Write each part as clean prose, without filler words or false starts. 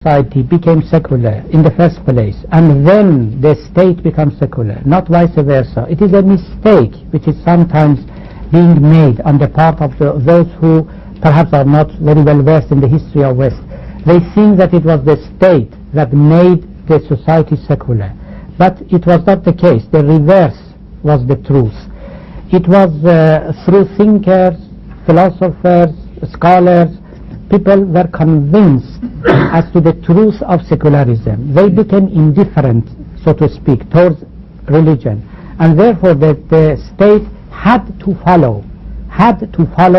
society became secular in the first place, and then the state becomes secular, not vice versa. It is a mistake which is sometimes being made on the part of those who perhaps are not very well versed in the history of West. They think that it was the state that made the society secular, but it was not the case. The reverse was the truth. It was through thinkers, philosophers, scholars. People were convinced as to the truth of secularism. They became indifferent, so to speak, towards religion, and therefore the state had to follow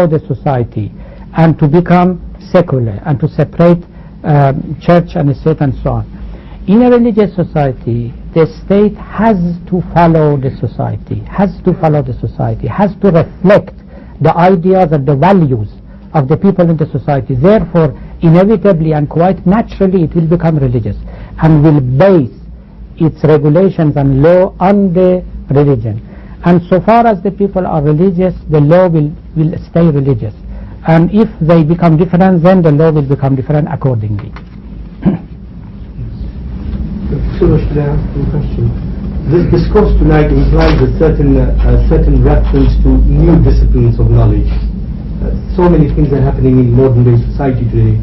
the society and to become secular and to separate church and state and so on. In a religious society, the state has to follow the society, has to reflect the ideas and the values of the people in the society. Therefore, inevitably and quite naturally, it will become religious and will base its regulations and law on the religion. And so far as the people are religious, the law will stay religious. And if they become different, then the law will become different accordingly. Soroush, can I ask you a question? This discourse tonight implies a certain reference to new disciplines of knowledge. So many things are happening in modern day society today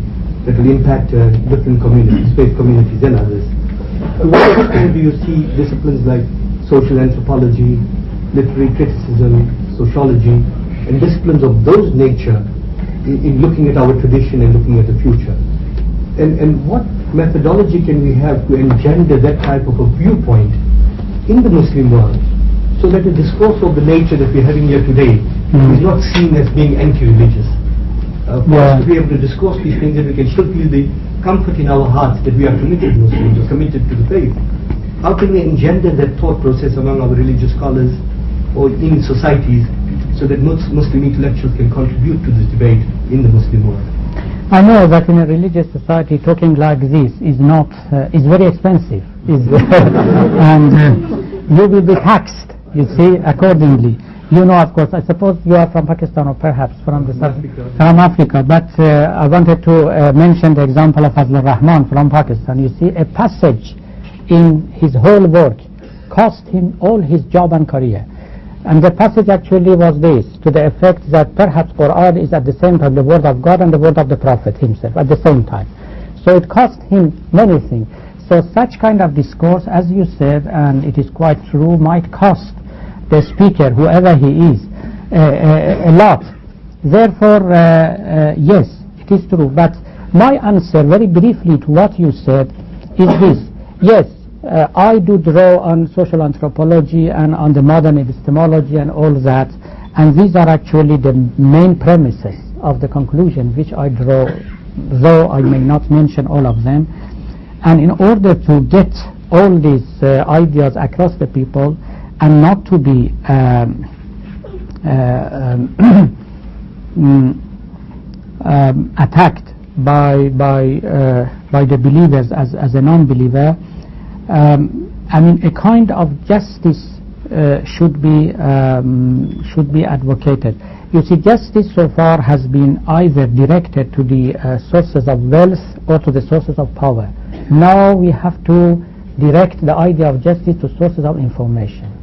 that will impact different communities, faith communities and others. To what extent do you see disciplines like social anthropology, literary criticism, sociology, and disciplines of those nature in looking at our tradition and looking at the future? And what methodology can we have to engender that type of a viewpoint in the Muslim world, so that the discourse of the nature that we're having here today is not seen as being anti-religious? For us to be able to discourse these things, and we can still feel the comfort in our hearts that we are committed Muslims or committed to the faith. How can we engender that thought process among our religious scholars or in societies, so that Muslim intellectuals can contribute to this debate in the Muslim world? I know that in a religious society talking like this is not is very expensive, and you will be taxed, you see, accordingly. You know, of course, I suppose you are from Pakistan or perhaps from Africa, but I wanted to mention the example of Fazlur Rahman from Pakistan. You see, a passage in his whole work cost him all his job and career. And the passage actually was this, to the effect that perhaps Quran is at the same time the word of God and the word of the Prophet himself at the same time. So it cost him many things. So such kind of discourse, as you said, and it is quite true, might cost the speaker, whoever he is, a lot. Therefore, yes, it is true. But my answer, very briefly to what you said, is this. Yes, I do draw on social anthropology and on the modern epistemology and all that, and these are actually the main premises of the conclusion which I draw, though I may not mention all of them. And in order to get all these ideas across the people and not to be attacked by the believers as a non-believer, I mean, a kind of justice should be advocated. You see, justice so far has been either directed to the sources of wealth or to the sources of power. Now we have to direct the idea of justice to sources of information.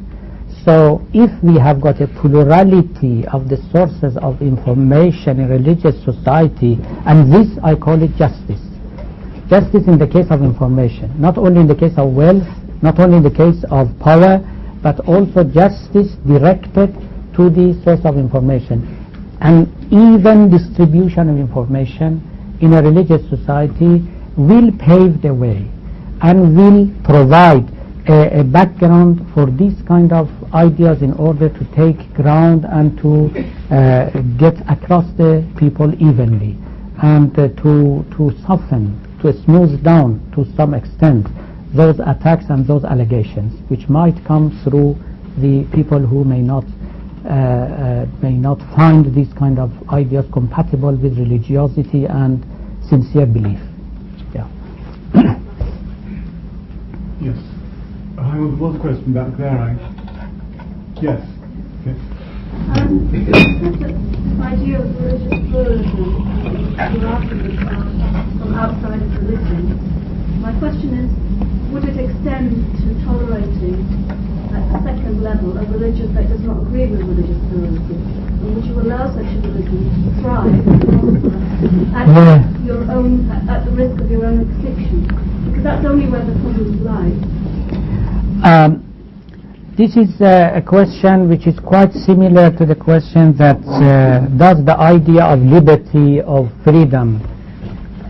So if we have got a plurality of the sources of information in religious society, and this I call it justice. Justice in the case of information, not only in the case of wealth, not only in the case of power, but also justice directed to the source of information. And even distribution of information in a religious society will pave the way and will provide a background for these kind of ideas in order to take ground and to get across the people evenly, and to soften, to smooth down to some extent those attacks and those allegations which might come through the people who may not find these kind of ideas compatible with religiosity and sincere belief. Yeah. Yes. There was a question back there. Yes. Yes. This idea of religious pluralism, from outside of religion. My question is, would it extend to tolerating at a second level a religion that does not agree with religious pluralism? And would you allow such a religion to thrive at the risk of your own extinction? Because that's only where the problems lie. This is a question which is quite similar to the question that does the idea of liberty, of freedom,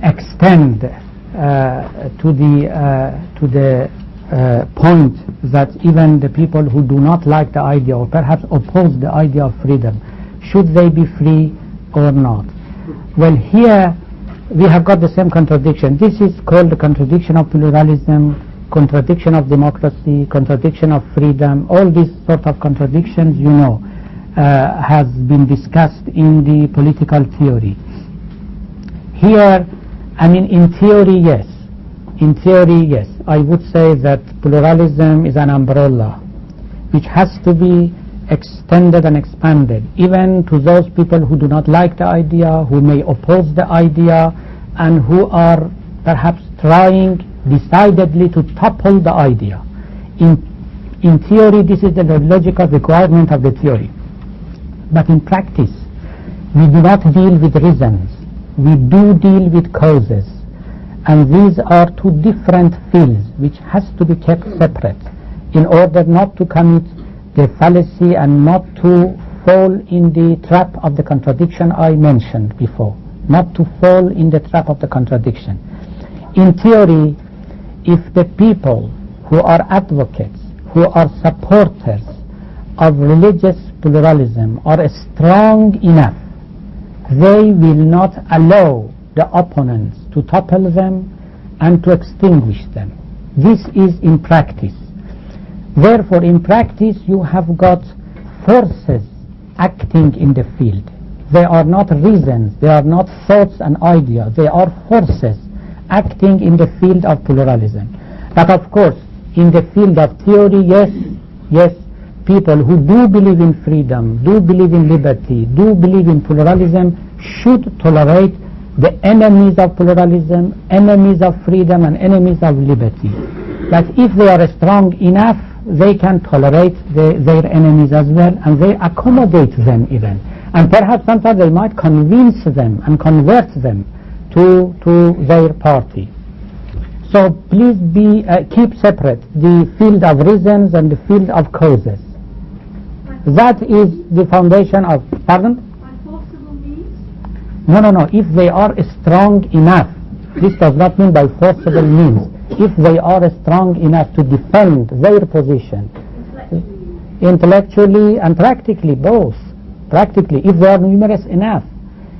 extend to the point that even the people who do not like the idea or perhaps oppose the idea of freedom, should they be free or not? Well, here we have got the same contradiction. This is called the contradiction of pluralism, contradiction of democracy, contradiction of freedom. All these sort of contradictions, you know, has been discussed in the political theory. Here, I mean, in theory, yes. In theory, yes. I would say that pluralism is an umbrella which has to be extended and expanded, even to those people who do not like the idea, who may oppose the idea, and who are perhaps trying decidedly to topple the idea. In theory, this is the logical requirement of the theory. But in practice, we do not deal with reasons. We do deal with causes. And these are two different fields which has to be kept separate in order not to commit the fallacy and not to fall in the trap of the contradiction I mentioned before. Not to fall in the trap of the contradiction. In theory, if the people who are advocates, who are supporters of religious pluralism are strong enough, they will not allow the opponents to topple them and to extinguish them. This is in practice. Therefore, in practice, you have got forces acting in the field. They are not reasons, they are not thoughts and ideas, they are forces acting in the field of pluralism. But of course, in the field of theory, yes, people who do believe in freedom, do believe in liberty, do believe in pluralism should tolerate the enemies of pluralism, enemies of freedom, and enemies of liberty. But if they are strong enough, they can tolerate their enemies as well, and they accommodate them even. And perhaps sometimes they might convince them and convert them to their party. So please keep separate the field of reasons and the field of causes. That is the foundation of, pardon? By forcible means? No. If they are strong enough, this does not mean by forcible means. If they are strong enough to defend their position, intellectually and practically, both. Practically, if they are numerous enough,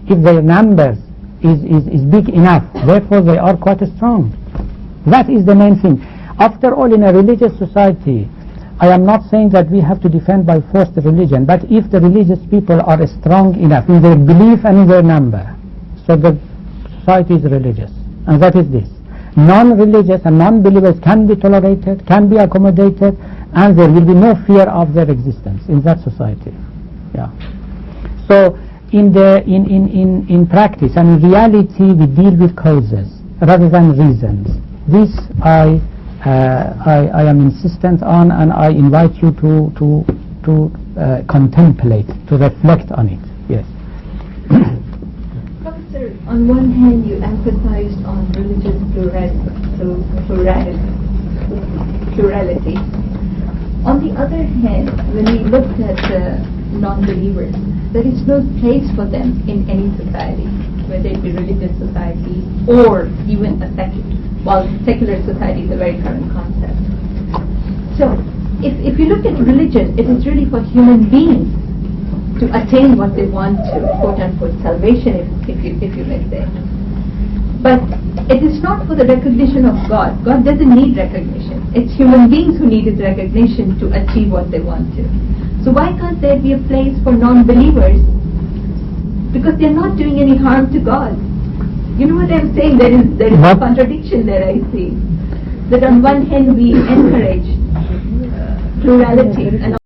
if their numbers is big enough, therefore they are quite strong. That is the main thing. After all, in a religious society, I am not saying that we have to defend by force the religion, but if the religious people are strong enough in their belief and in their number, so the society is religious, and that is this. Non-religious and non-believers can be tolerated, can be accommodated, and there will be no fear of their existence in that society. Yeah. So in practice and in reality, we deal with causes rather than reasons. This I am insistent on, and I invite you to contemplate, to reflect on it. Yes. Professor, on one hand you emphasized on religious plurality. On the other hand, when we looked at non-believers, there is no place for them in any society, whether it be religious society or even a secular society is a very current concept. So, if you look at religion, it is really for human beings to attain what they want to, quote unquote, salvation, if you may say. But it is not for the recognition of God. God doesn't need recognition. It's human beings who need His recognition to achieve what they want to. So why can't there be a place for non-believers? Because they're not doing any harm to God. You know what I'm saying? There is a contradiction there, I see. That on one hand we encourage plurality and